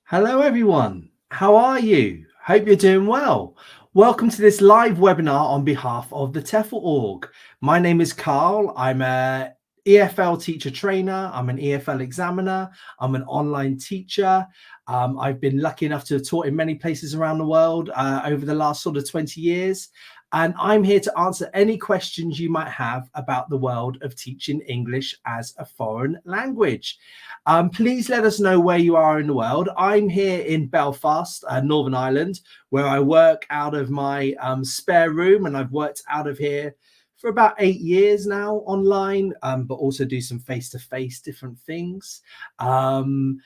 Hello, everyone. How are you? Hope you're doing well. Welcome to this live webinar on behalf of the TEFL org. My name is Carl. I'm a EFL teacher trainer. I'm an EFL examiner. I'm an online teacher. I've been lucky enough to have taught in many places around the world over the last sort of 20 years. And I'm here to answer any questions you might have about the world of teaching English as a foreign language. Please let us know where you are in the world. I'm here in Belfast, Northern Ireland, where I work out of my spare room, and I've worked out of here for about 8 years now online, but also do some face-to-face different things. And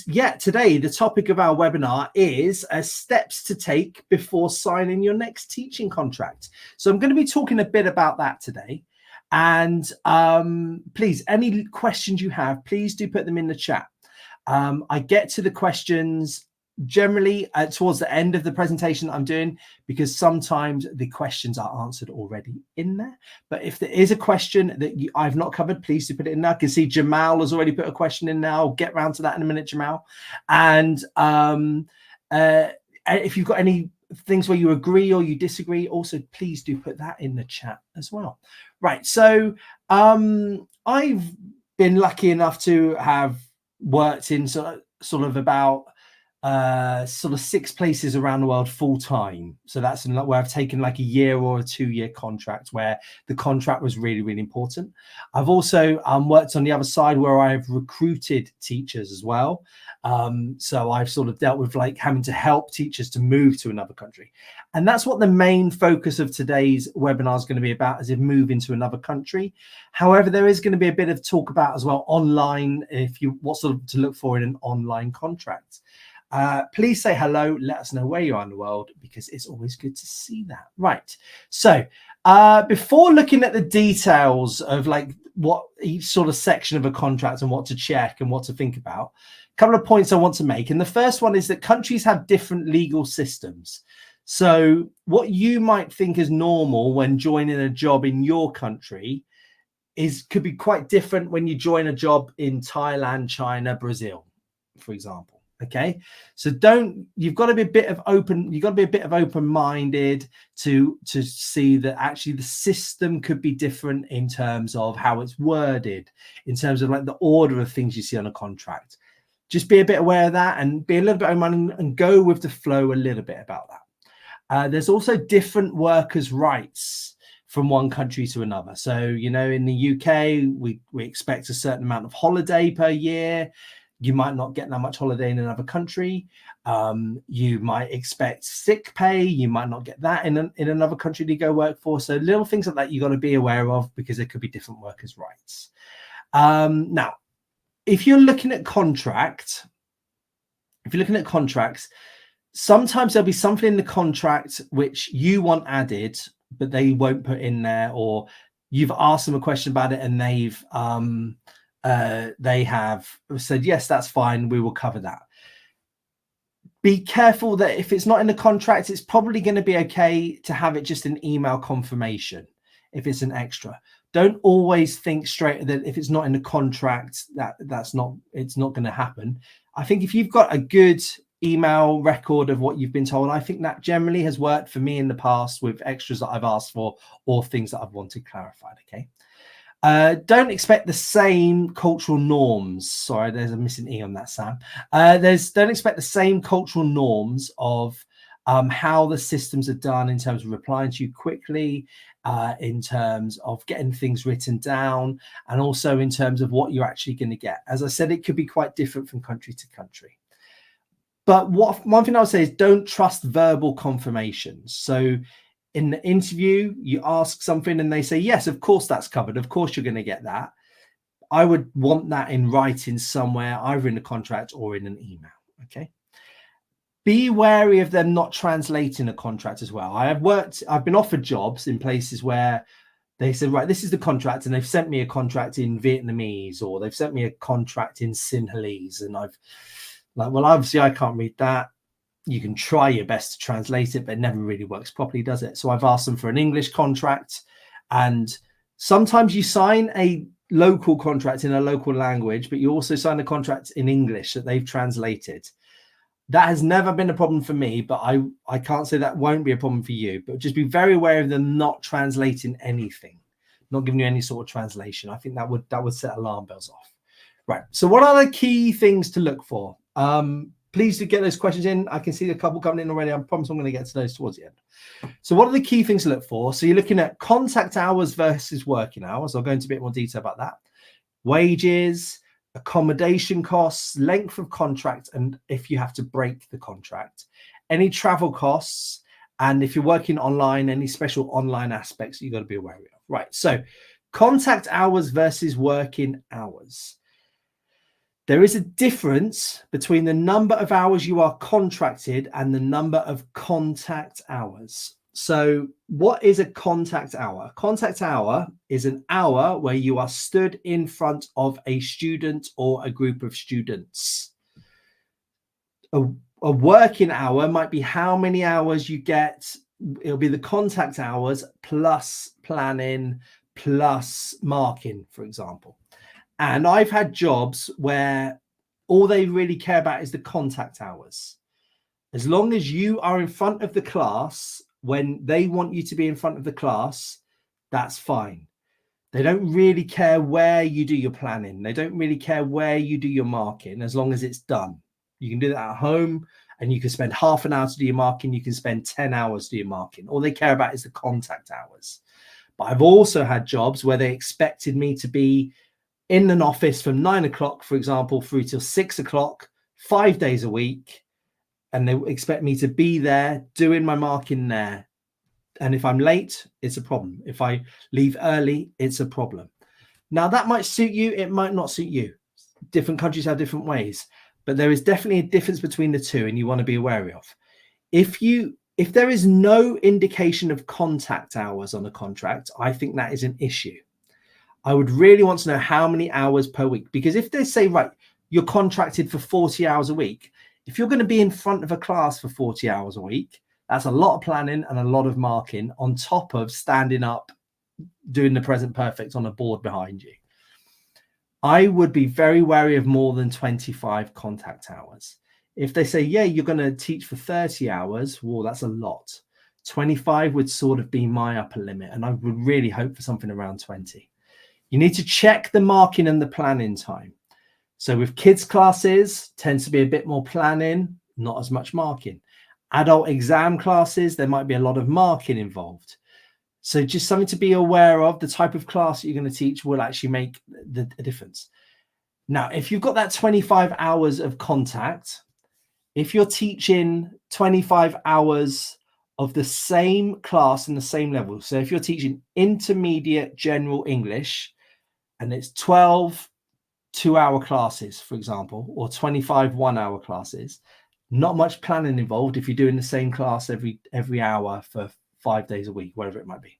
yeah, today the topic of our webinar is steps to take before signing your next teaching contract. So I'm going to be talking a bit about that today. And please, any questions you have, please do put them in the chat. I get to the questions generally towards the end of the presentation that I'm doing, because sometimes the questions are answered already in there. But if there is a question that I've not covered, please do put it in there. I can see Jamal has already put a question in now. I'll get around to that in a minute, Jamal. And if you've got any things where you agree or you disagree, also please do put that in the chat as well. Right, so I've been lucky enough to have worked in sort of about sort of 6 places around the world full time. So that's where I've taken like a year or a 2-year contract where the contract was really, really important. I've also worked on the other side where I've recruited teachers as well. So I've sort of dealt with like having to help teachers to move to another country. And that's what the main focus of today's webinar is going to be about, is move into another country. However, there is going to be a bit of talk about as well online, what sort of to look for in an online contract. Please say hello, let us know where you are in the world, because it's always good to see that. Right, so before looking at the details of like what each sort of section of a contract and what to check and what to think about, a couple of points I want to make. And the first one is that countries have different legal systems. So what you might think is normal when joining a job in your country could be quite different when you join a job in Thailand, China, Brazil, for example. Okay, so you've got to be a bit of open-minded to see that actually the system could be different in terms of how it's worded, in terms of like the order of things you see on a contract. Just be a bit aware of that and be a little bit open and go with the flow a little bit about that. There's also different workers' rights from one country to another. So, you know, in the UK, we expect a certain amount of holiday per year. You might not get that much holiday in another country. You might expect sick pay. You might not get that in another country to go work for. So little things like that you got to be aware of, because there could be different workers' rights. Now, if you're looking at contracts, sometimes there'll be something in the contract which you want added, but they won't put in there, or you've asked them a question about it and they have said, yes, that's fine, we will cover that. Be careful that if it's not in the contract, it's probably going to be okay to have it just an email confirmation if it's an extra. Don't always think straight that if it's not in the contract it's not going to happen. I think if you've got a good email record of what you've been told, I think that generally has worked for me in the past with extras that I've asked for or things that I've wanted clarified. Okay. Don't expect the same cultural norms. Sorry, there's a missing E on that, Sam. Don't expect the same cultural norms of how the systems are done in terms of replying to you quickly, in terms of getting things written down, and also in terms of what you're actually going to get. As I said, it could be quite different from country to country. But one thing I would say is don't trust verbal confirmations. So in the interview, you ask something and they say, yes, of course that's covered. Of course you're going to get that. I would want that in writing somewhere, either in the contract or in an email. Okay. Be wary of them not translating a contract as well. I've been offered jobs in places where they said, right, this is the contract, and they've sent me a contract in Vietnamese, or they've sent me a contract in Sinhalese, and I've like, well, obviously I can't read that. You can try your best to translate it, but it never really works properly, does it? So I've asked them for an English contract, and sometimes you sign a local contract in a local language, but you also sign a contract in English that they've translated. That has never been a problem for me, but I can't say that won't be a problem for you. But just be very aware of them not translating anything, not giving you any sort of translation. I think that would set alarm bells off. Right. So what are the key things to look for? Please do get those questions in. I can see a couple coming in already. I promise I'm going to get to those towards the end. So what are the key things to look for? So you're looking at contact hours versus working hours. I'll go into a bit more detail about that. Wages, accommodation costs, length of contract, and if you have to break the contract, any travel costs, and if you're working online, any special online aspects you've got to be aware of. Right. So contact hours versus working hours. There is a difference between the number of hours you are contracted and the number of contact hours. So what is a contact hour? A contact hour is an hour where you are stood in front of a student or a group of students. A working hour might be how many hours you get. It'll be the contact hours plus planning plus marking, for example. And I've had jobs where all they really care about is the contact hours. As long as you are in front of the class when they want you to be in front of the class, that's fine. They don't really care where you do your planning. They don't really care where you do your marking, as long as it's done. You can do that at home, and you can spend half an hour to do your marking. You can spend 10 hours to do your marking. All they care about is the contact hours. But I've also had jobs where they expected me to be in an office from 9 o'clock, for example, through till 6 o'clock, 5 days a week. And they expect me to be there doing my marking there. And if I'm late, it's a problem. If I leave early, it's a problem. Now, that might suit you. It might not suit you. Different countries have different ways. But there is definitely a difference between the two, and you want to be aware of. If there is no indication of contact hours on a contract, I think that is an issue. I would really want to know how many hours per week, because if they say, right, you're contracted for 40 hours a week, if you're going to be in front of a class for 40 hours a week, that's a lot of planning and a lot of marking on top of standing up, doing the present perfect on a board behind you. I would be very wary of more than 25 contact hours. If they say, yeah, you're going to teach for 30 hours, well, that's a lot. 25 would sort of be my upper limit, and I would really hope for something around 20. You need to check the marking and the planning time. So with kids classes, tends to be a bit more planning, not as much marking. Adult exam classes, there might be a lot of marking involved. So just something to be aware of. The type of class that you're going to teach will actually make the difference. Now, if you've got that 25 hours of contact, if you're teaching 25 hours of the same class and the same level, so if you're teaching intermediate general English and it's 12 2-hour classes, for example, or 25 1-hour classes, not much planning involved if you're doing the same class every hour for 5 days a week, whatever it might be.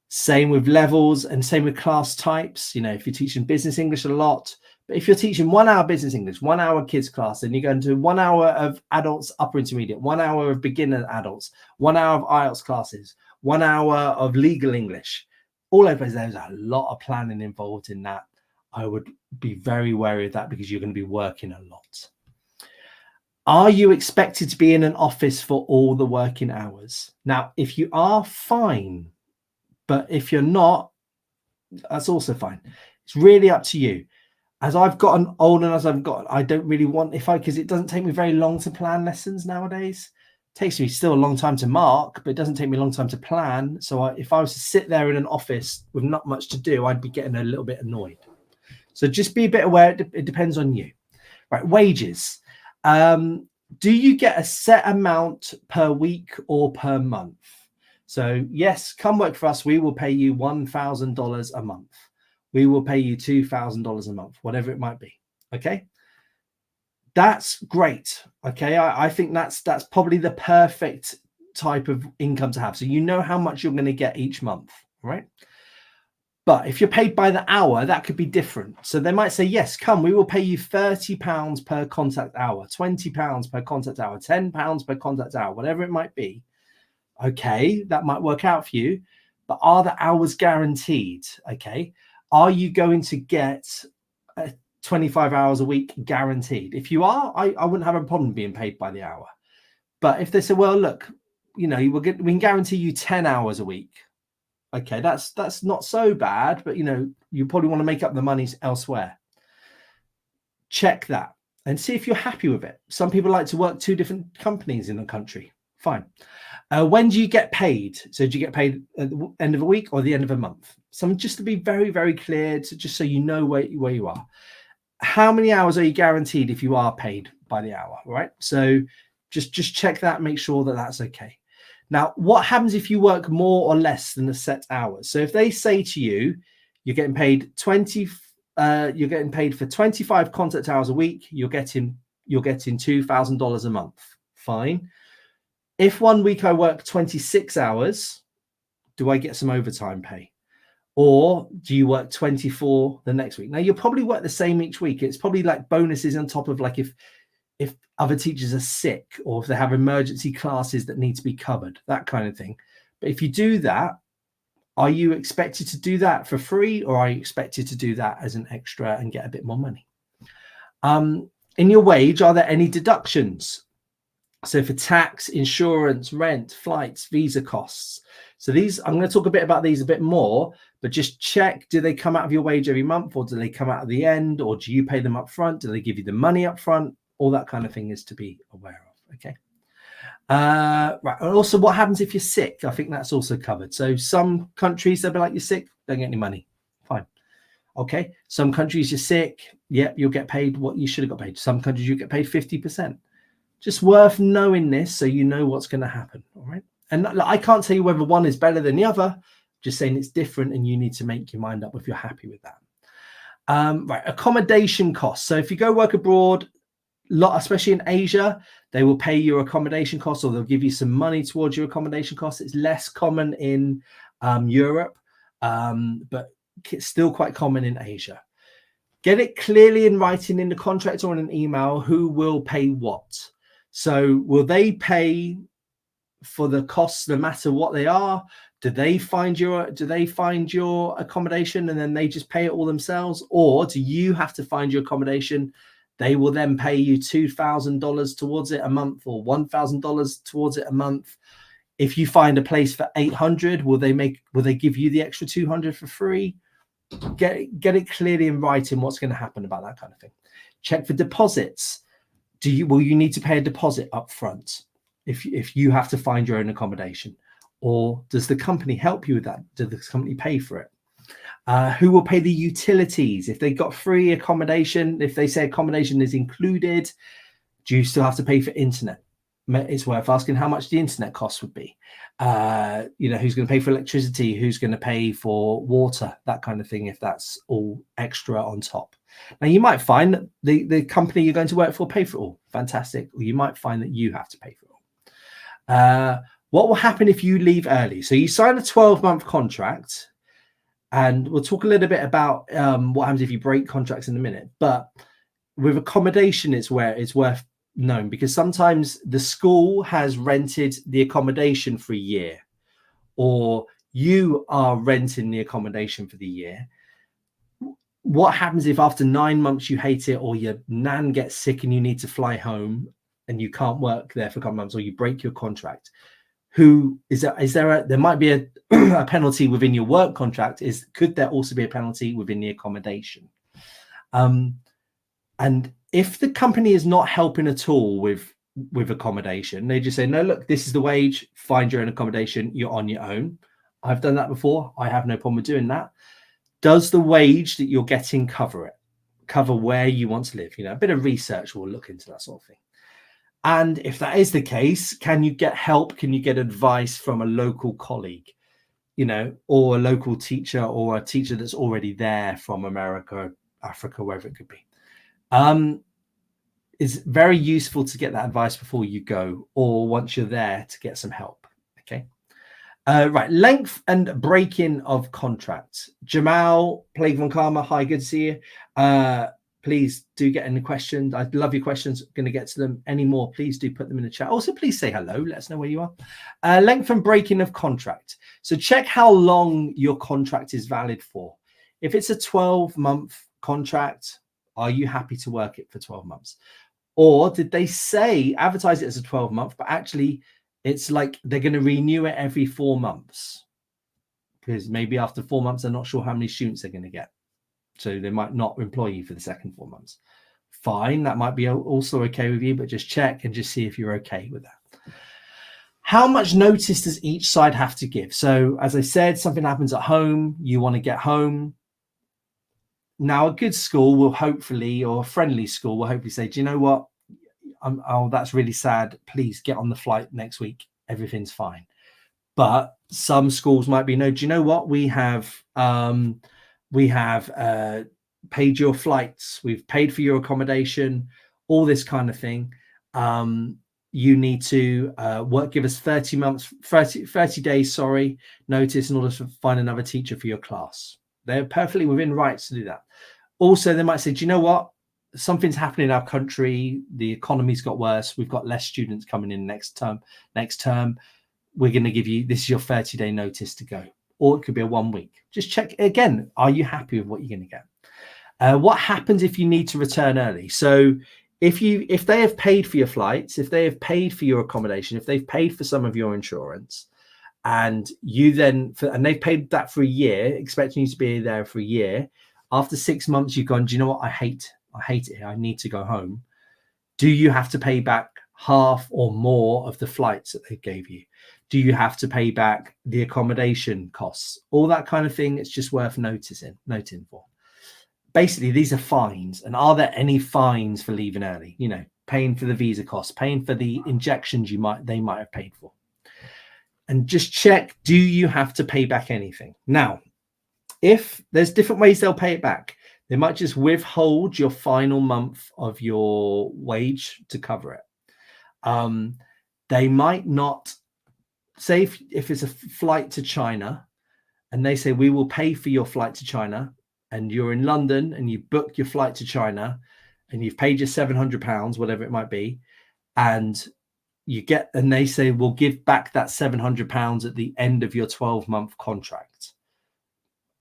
Same with levels and same with class types. You know, if you're teaching business English a lot, but if you're teaching 1 hour business English, 1 hour kids class, then you're going to 1 hour of adults upper intermediate, 1 hour of beginner adults, 1 hour of IELTS classes, 1 hour of legal English. All over there's a lot of planning involved in that. I would be very wary of that because you're going to be working a lot. Are you expected to be in an office for all the working hours? Now, if you are, fine. But if you're not, that's also fine. It's really up to you. As I've gotten older and as I've gotten, I don't really want, because it doesn't take me very long to plan lessons nowadays. It takes me still a long time to mark, but it doesn't take me a long time to plan. So if I was to sit there in an office with not much to do, I'd be getting a little bit annoyed. So just be a bit aware. It depends on you. Right, wages. Do you get a set amount per week or per month? So yes, come work for us. We will pay you $1,000 a month. We will pay you $2,000 a month, whatever it might be. Okay, that's great. Okay, I think that's probably the perfect type of income to have. So you know how much you're going to get each month, right? But if you're paid by the hour, that could be different. So they might say, yes, come, we will pay you £30 per contact hour, £20 per contact hour, £10 per contact hour, whatever it might be. Okay, that might work out for you. But are the hours guaranteed? Okay, are you going to get 25 hours a week guaranteed. If you are, I wouldn't have a problem being paid by the hour. But if they say, well, look, you know, we can guarantee you 10 hours a week. Okay, that's not so bad, but you know, you probably want to make up the money elsewhere. Check that and see if you're happy with it. Some people like to work 2 different companies in the country. Fine. When do you get paid? So do you get paid at the end of a week or the end of a month? So just to be very, very clear, just so you know where you are. How many hours are you guaranteed if you are paid by the hour, right? So just check that, make sure that that's okay. Now, what happens if you work more or less than the set hours? So if they say to you, you're getting paid you're getting paid for 25 contact hours a week, you're getting $2,000 a month. Fine. If one week I work 26 hours, do I get some overtime pay? Or do you work 24 the next week? Now, you'll probably work the same each week. It's probably like bonuses on top of, like, if other teachers are sick or if they have emergency classes that need to be covered, that kind of thing. But if you do that, are you expected to do that for free, or are you expected to do that as an extra and get a bit more money? In your wage, are there any deductions? So for tax, insurance, rent, flights, visa costs. So these, I'm going to talk a bit about these a bit more, but just check, do they come out of your wage every month, or do they come out at the end, or do you pay them up front? Do they give you the money up front? All that kind of thing is to be aware of. Okay. Right. And also, what happens if you're sick? I think that's also covered. So some countries, they'll be like, you're sick, don't get any money. Fine. Okay. Some countries, you're sick. Yeah, you'll get paid what you should have got paid. Some countries, you get paid 50%. Just worth knowing this so you know what's going to happen. All right. And I can't tell you whether one is better than the other. Just saying it's different, and you need to make your mind up if you're happy with that. Right. Accommodation costs. So if you go work abroad, especially in Asia, they will pay your accommodation costs, or they'll give you some money towards your accommodation costs. It's less common in Europe, but it's still quite common in Asia. Get it clearly in writing in the contract or in an email who will pay what. So will they pay for the costs no matter what they are? Do they find your accommodation and then they just pay it all themselves? Or do you have to find your accommodation? They will then pay you $2,000 towards it a month, or $1,000 towards it a month. If you find a place for $800, will they give you the extra $200 for free? Get it clearly in writing what's going to happen about that kind of thing. Check for deposits. Will you need to pay a deposit up front if you have to find your own accommodation, or does the company help you with that? Does the company pay for it? Who will pay the utilities? If they got free accommodation, if they say accommodation is included, do you still have to pay for internet? It's worth asking how much the internet cost would be. Who's going to pay for electricity? Who's going to pay for water? That kind of thing, if that's all extra on top. Now, you might find that the company you're going to work for pay for it all. Fantastic. Or you might find that you have to pay for it all. What will happen if you leave early? So you sign a 12-month contract, and we'll talk a little bit about what happens if you break contracts in a minute. But with accommodation, it's worth knowing, because sometimes the school has rented the accommodation for a year, or you are renting the accommodation for the year. What happens if after 9 months you hate it, or your nan gets sick and you need to fly home and you can't work there for a couple of months, or you break your contract? There might be a penalty within your work contract. Could there also be a penalty within the accommodation? And if the company is not helping at all with accommodation, they just say, no, look, this is the wage, find your own accommodation, you're on your own. I've done that before. I have no problem with doing that. Does the wage that you're getting cover where you want to live? A bit of research will look into that sort of thing. And if that is the case, can you get help? Can you get advice from a local colleague, or a local teacher, or a teacher that's already there from America, Africa, wherever it could be? It's very useful to get that advice before you go, or once you're there, to get some help. Okay. Right. Length and breaking of contracts. Jamal, Plague von Karma. Hi, good to see you. Please do get any questions. I love your questions. Going to get to them. Any more, please do put them in the chat. Also, please say hello. Let us know where you are. Length and breaking of contract. So check how long your contract is valid for. If it's a 12-month contract, Are you happy to work it for 12 months? Or did they advertise it as a 12-month, but actually it's like they're going to renew it every 4 months? Because maybe after 4 months, they're not sure how many students they're going to get. So they might not employ you for the second 4 months. Fine, that might be also okay with you, but just check and just see if you're okay with that. How much notice does each side have to give? So as I said, something happens at home, you want to get home. Now, a good school will hopefully, or a friendly school will hopefully say, do you know what? Oh, that's really sad. Please get on the flight next week. Everything's fine. But some schools might be, no, do you know what? We have paid your flights. We've paid for your accommodation, all this kind of thing. You need to give us 30 days, notice in order to find another teacher for your class. They're perfectly within rights to do that. Also, they might say, do you know what? Something's happening in our country. The economy's got worse. We've got less students coming in next term. We're going to give you, this is your 30-day notice to go. Or it could be a 1 week. Just check again. Are you happy with what you're going to get? What happens if you need to return early? So if they have paid for your flights, if they have paid for your accommodation, if they've paid for some of your insurance, and they've paid that for a year, expecting you to be there for a year, after 6 months, you've gone, do you know what? I hate it here. I need to go home. Do you have to pay back half or more of the flights that they gave you? Do you have to pay back the accommodation costs? All that kind of thing. It's just worth noting for. Basically, these are fines. And are there any fines for leaving early? You know, paying for the visa costs, paying for the injections they might have paid for. And just check, do you have to pay back anything? Now, if there's different ways they'll pay it back, they might just withhold your final month of your wage to cover it. They might not say, if it's a flight to China and they say, we will pay for your flight to China, and you're in London and you book your flight to China and you've paid your £700, whatever it might be, and they say, we'll give back that £700 at the end of your 12-month contract.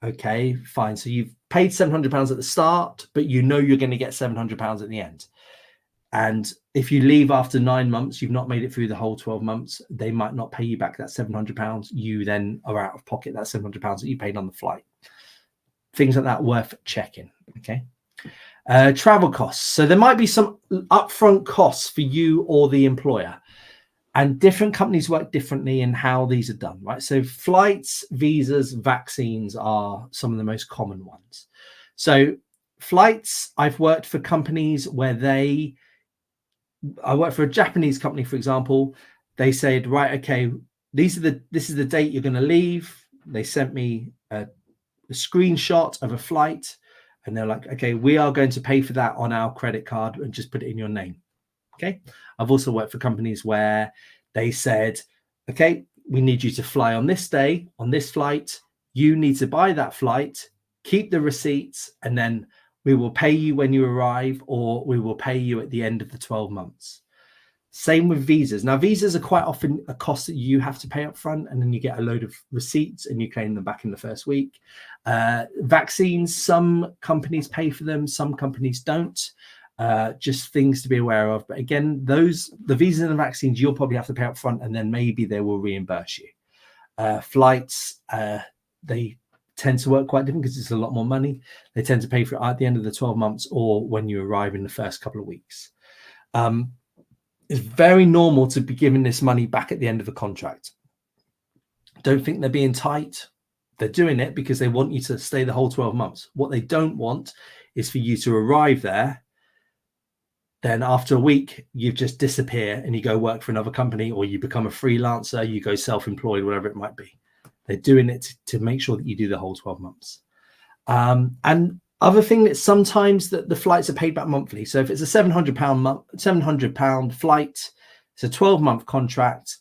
Okay, fine. So you've paid £700 at the start, but you know you're going to get £700 at the end. And if you leave after 9 months, you've not made it through the whole 12 months, they might not pay you back that £700. You then are out of pocket that £700 that you paid on the flight. Things like that worth checking. Okay. Travel costs. So there might be some upfront costs for you or the employer. And different companies work differently in how these are done, right? So flights, visas, vaccines are some of the most common ones. So flights, I've worked for companies where I worked for a Japanese company, for example. They said, right, okay, this is the date you're going to leave. They sent me a screenshot of a flight, and they're like, okay, we are going to pay for that on our credit card and just put it in your name. Okay. I've also worked for companies where they said, okay, we need you to fly on this day, on this flight. You need to buy that flight, keep the receipts, and then we will pay you when you arrive, or we will pay you at the end of the 12 months. Same with visas. Now, visas are quite often a cost that you have to pay up front, and then you get a load of receipts and you claim them back in the first week. Vaccines, some companies pay for them, some companies don't. Just things to be aware of. But again, the visas and the vaccines, you'll probably have to pay up front, and then maybe they will reimburse you. Flights, they tend to work quite different because it's a lot more money. They tend to pay for it at the end of the 12 months or when you arrive in the first couple of weeks. It's very normal to be giving this money back at the end of a contract. Don't think they're being tight. They're doing it because they want you to stay the whole 12 months. What they don't want is for you to arrive there, then after a week, you just disappear and you go work for another company, or you become a freelancer, you go self-employed, whatever it might be. They're doing it to make sure that you do the whole 12 months. And other thing that sometimes the flights are paid back monthly. So if it's a £700 flight, it's a 12-month contract,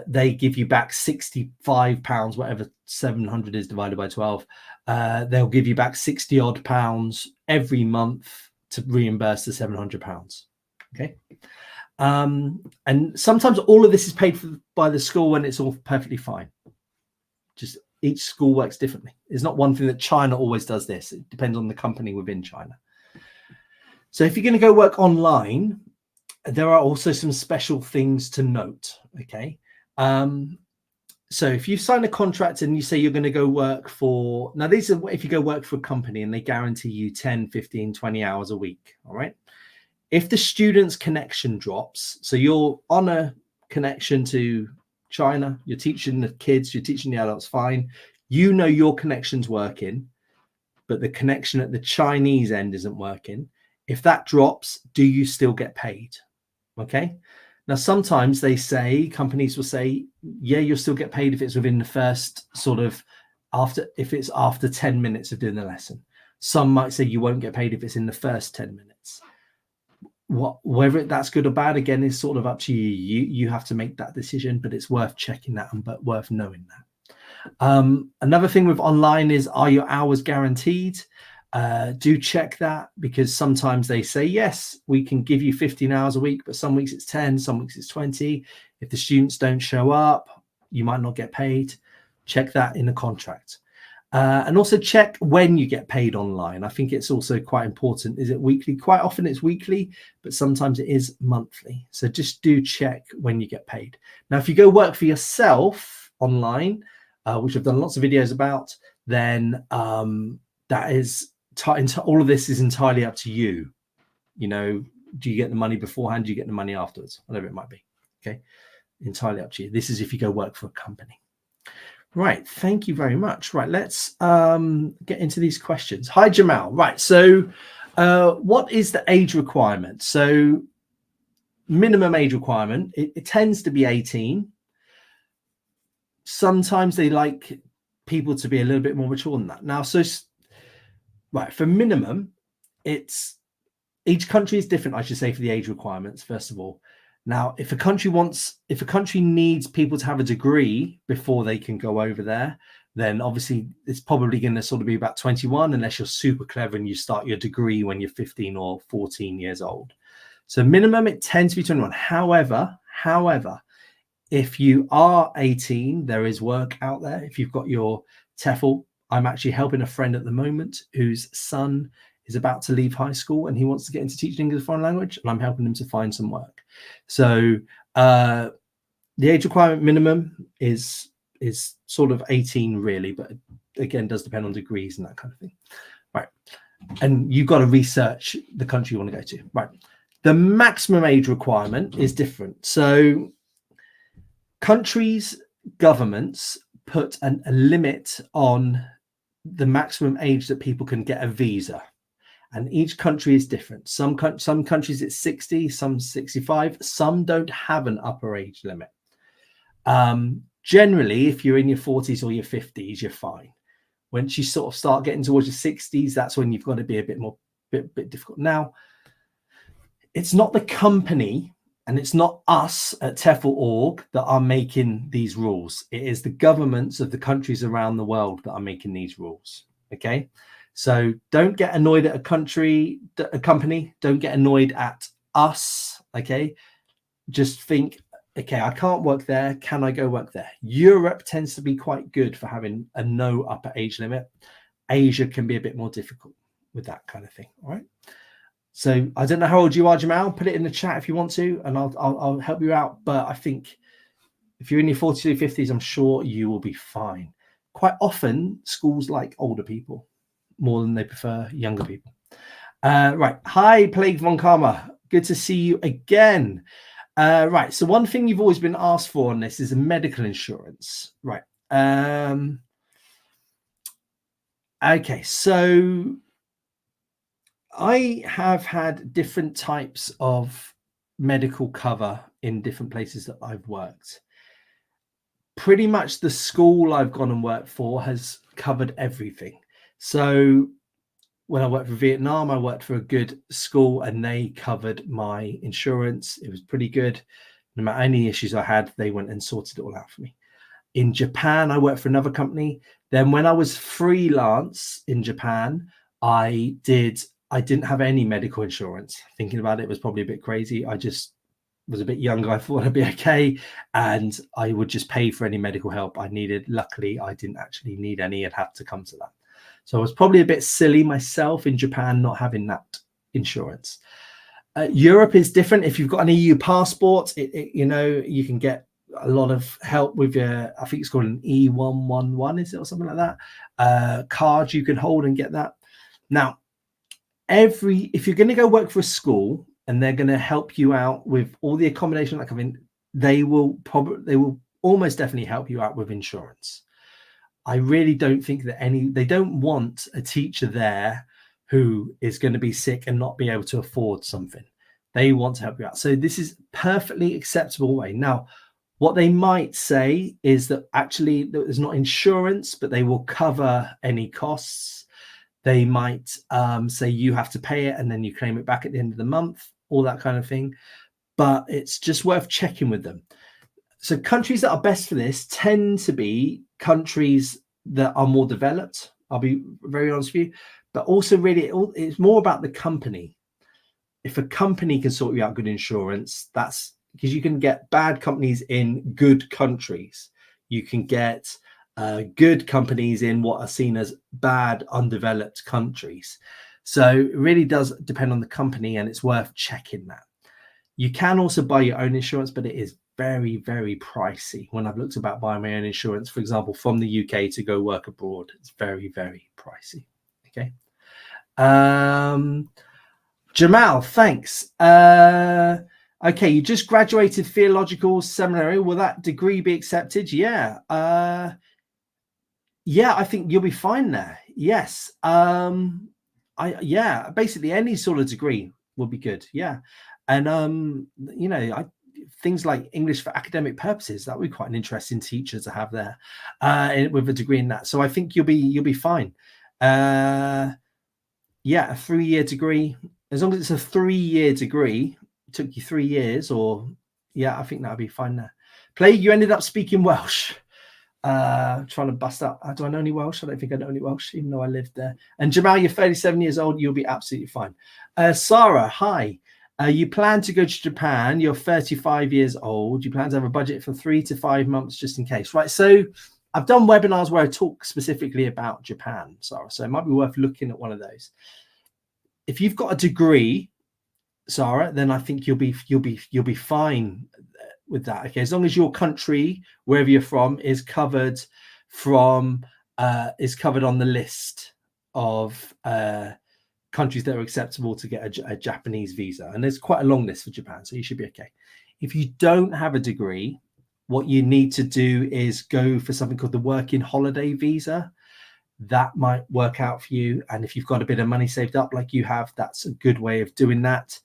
they give you back £65, whatever 700 is divided by 12. They'll give you back 60 odd pounds every month to reimburse the £700. Okay. And sometimes all of this is paid for by the school and it's all perfectly fine. Just each school works differently. It's not one thing that China always does this. It depends on the company within China. So if you're going to go work online, there are also some special things to note. Okay. So if you sign a contract and you say you're going to go work for, now these are if you go work for a company and they guarantee you 10, 15, 20 hours a week. All right. If the student's connection drops, so you're on a connection to China, you're teaching the kids, you're teaching the adults, fine. You know your connection's working, but the connection at the Chinese end isn't working. If that drops, do you still get paid? Okay. Now, sometimes they say, companies will say, yeah, you'll still get paid if it's within the first sort of if it's after 10 minutes of doing the lesson. Some might say you won't get paid if it's in the first 10 minutes. Whether that's good or bad, again, is sort of up to you. You have to make that decision, but it's worth checking that and but worth knowing that. Another thing with online is, are your hours guaranteed? Do check that, because sometimes they say, yes, we can give you 15 hours a week, but some weeks it's 10, some weeks it's 20. If the students don't show up, you might not get paid. Check that in the contract. And also check when you get paid online. I think it's also quite important. Is it weekly? Quite often it's weekly, but sometimes it is monthly. So just do check when you get paid. Now, if you go work for yourself online, which I've done lots of videos about, then that is all of this is entirely up to you. You know, do you get the money beforehand? Do you get the money afterwards? Whatever it might be. Okay, entirely up to you. This is if you go work for a company. Right, thank you very much. Right, let's get into these questions. Hi, Jamal. Right, so what is the age requirement? So minimum age requirement, it tends to be 18. Sometimes they like people to be a little bit more mature than that. Now, so right, for minimum, it's each country is different, I should say, for the age requirements, first of all. Now, if a country needs people to have a degree before they can go over there, then obviously it's probably going to sort of be about 21, unless you're super clever and you start your degree when you're 15 or 14 years old. So minimum, it tends to be 21. However, if you are 18, there is work out there. If you've got your TEFL, I'm actually helping a friend at the moment whose son is about to leave high school and he wants to get into teaching English as a foreign language, and I'm helping him to find some work. So the age requirement minimum is sort of 18 really, but again, does depend on degrees and that kind of thing. Right. And you've got to research the country you want to go to. Right. The maximum age requirement is different. So countries, governments put a limit on the maximum age that people can get a visa. And each country is different. Some countries it's 60, some 65, some don't have an upper age limit. Generally, if you're in your 40s or your 50s, you're fine. Once you sort of start getting towards your 60s, that's when you've got to be a bit more bit difficult. Now, it's not the company and it's not us at TEFL.org that are making these rules. It is the governments of the countries around the world that are making these rules. Okay. So don't get annoyed at a company. Don't get annoyed at us. Okay. Just think, okay, I can't work there. Can I go work there? Europe tends to be quite good for having a no upper age limit. Asia can be a bit more difficult with that kind of thing. All right. So I don't know how old you are, Jamal. Put it in the chat if you want to, and I'll help you out. But I think if you're in your 40s or 50s, I'm sure you will be fine. Quite often, schools like older people more than they prefer younger people. Right. Hi, Plague Von Karma. Good to see you again. Right. So one thing you've always been asked for on this is a medical insurance. Right. Okay. So I have had different types of medical cover in different places that I've worked. Pretty much the school I've gone and worked for has covered everything. So when I worked for Vietnam, I worked for a good school and they covered my insurance. It was pretty good. No matter any issues I had, they went and sorted it all out for me. In Japan, I worked for another company. Then when I was freelance in Japan, I didn't have any medical insurance. Thinking about it was probably a bit crazy. I just was a bit younger. I thought I'd be okay. And I would just pay for any medical help I needed. Luckily, I didn't actually need any. I'd have to come to that. So I was probably a bit silly myself in Japan not having that insurance. Europe is different. If you've got an EU passport, you can get a lot of help with your, I think it's called an E111, is it, or something like that? Card you can hold and get that. Now, if you're going to go work for a school and they're going to help you out with all the accommodation that come in, they will almost definitely help you out with insurance. I really don't think that they don't want a teacher there who is going to be sick and not be able to afford something. They want to help you out. So this is perfectly acceptable way. Now, what they might say is that actually there's not insurance, but they will cover any costs. They might say you have to pay it and then you claim it back at the end of the month, all that kind of thing. But it's just worth checking with them. So countries that are best for this tend to be countries that are more developed. I'll be very honest with you. But also really, it's more about the company. If a company can sort you out good insurance, that's because you can get bad companies in good countries. You can get good companies in what are seen as bad, undeveloped countries. So it really does depend on the company, and it's worth checking that. You can also buy your own insurance, but it is very, very pricey. When I've looked about buying my own insurance, for example, from the UK to go work abroad, it's very, very pricey. Okay. Jamal, thanks. Okay, you just graduated theological seminary. Will that degree be accepted? Yeah. Yeah, I think you'll be fine there. Yes. Basically any sort of degree will be good. Yeah. And things like English for academic purposes, that would be quite an interesting teacher to have there with a degree in that. So I think you'll be fine. Yeah, a 3-year degree, as long as it's a 3-year degree, took you 3 years, or I think that'll be fine there. Plague, you ended up speaking Welsh. Trying to bust up. Do I know any Welsh? I don't think I know any Welsh, even though I lived there. And Jamal, you're 37 years old. You'll be absolutely fine. Sarah, hi. You plan to go to Japan. You're 35 years old. You plan to have a budget for 3 to 5 months just in case, right? So I've done webinars where I talk specifically about Japan, Sarah. So it might be worth looking at one of those. If you've got a degree, Sarah, then I think you'll be fine with that. Okay, as long as your country, wherever you're from, is covered on the list of countries that are acceptable to get a Japanese visa, and there's quite a long list for Japan, so you should be okay. If you don't have a degree, what you need to do is go for something called the working holiday visa. That might work out for you, and if you've got a bit of money saved up like you have, that's a good way of doing that.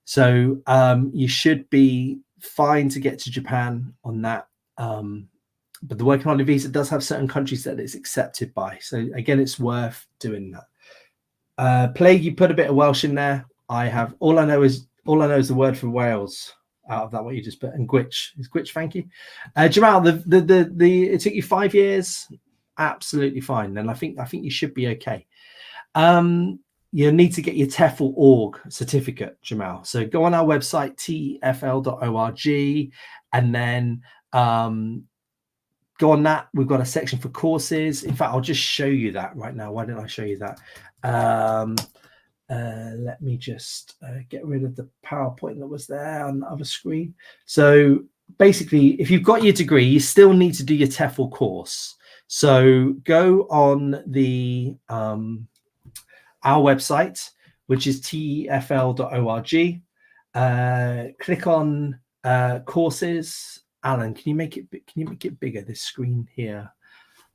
So you should be fine to get to Japan on that. But the working holiday visa does have certain countries that it's accepted by. So again, it's worth doing that. Plague, you put a bit of Welsh in there. All I know is the word for Wales out of that, what you just put. And Gwitch. Is Gwitch, thank you. Jamal, it took you 5 years. Absolutely fine. Then I think you should be okay. You need to get your TEFL org certificate, Jamal. So go on our website, tefl.org, and then go on that. We've got a section for courses. In fact, I'll just show you that right now. Why don't I show you that? Let me just get rid of the PowerPoint that was there on the other screen. So basically, if you've got your degree, you still need to do your TEFL course. So go on our website, which is tefl.org. Click on courses. Alan, can you make it bigger? This screen here.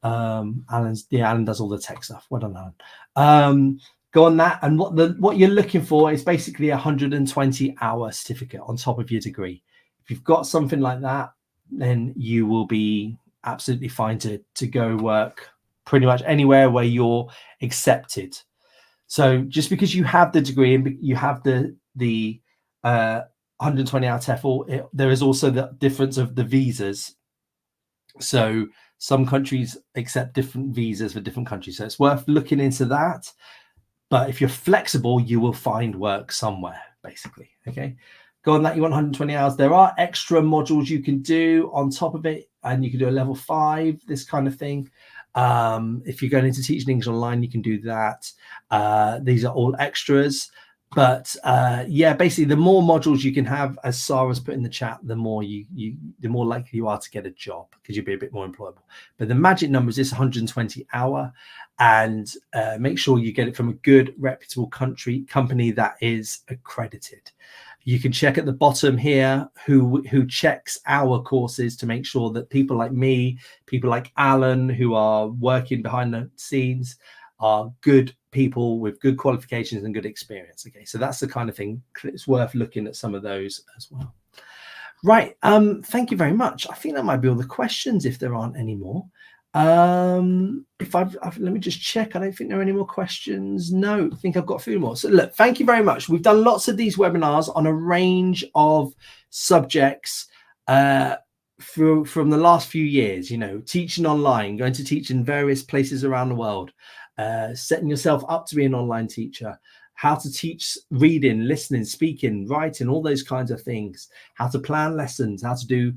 Alan does all the tech stuff. Well done, Alan. Go on that, and what you're looking for is basically a 120-hour certificate on top of your degree. If you've got something like that, then you will be absolutely fine to go work pretty much anywhere where you're accepted. So just because you have the degree and you have the 120-hour TEFL, there is also the difference of the visas. So some countries accept different visas for different countries. So it's worth looking into that. But if you're flexible, you will find work somewhere, basically. Okay. Go on that. You want 120 hours. There are extra modules you can do on top of it, and you can do a level 5, this kind of thing. If you're going into teaching English online, you can do that. These are all extras. But yeah, basically, the more modules you can have, as Sarah's put in the chat, the more the more likely you are to get a job, because you'll be a bit more employable. But the magic number is this 120 hour, and make sure you get it from a good, reputable company that is accredited. You can check at the bottom here who checks our courses to make sure that people like me, people like Alan, who are working behind the scenes, are good people with good qualifications and good experience. Okay, so that's the kind of thing. It's worth looking at some of those as well. Right. Thank you very much. I think that might be all the questions, if there aren't any more. If let me just check. I don't think there are any more questions. No, I think I've got a few more. So look, thank you very much. We've done lots of these webinars on a range of subjects from the last few years, you know, teaching online, going to teach in various places around the world, setting yourself up to be an online teacher, how to teach reading, listening, speaking, writing, all those kinds of things, how to plan lessons, how to do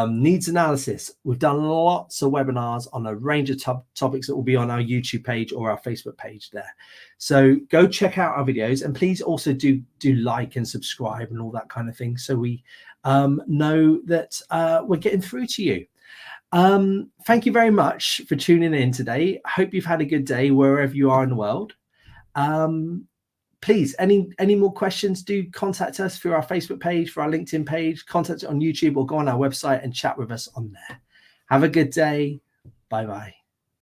needs analysis. We've done lots of webinars on a range of topics that will be on our YouTube page or our Facebook page there. So go check out our videos, and please also do like and subscribe and all that kind of thing, so we know that we're getting through to you. Thank you very much for tuning in today. I hope you've had a good day wherever you are in the world. Please, any more questions, do contact us through our Facebook page, for our LinkedIn page, contact us on YouTube, or go on our website and chat with us on there. Have a good day. Bye-bye.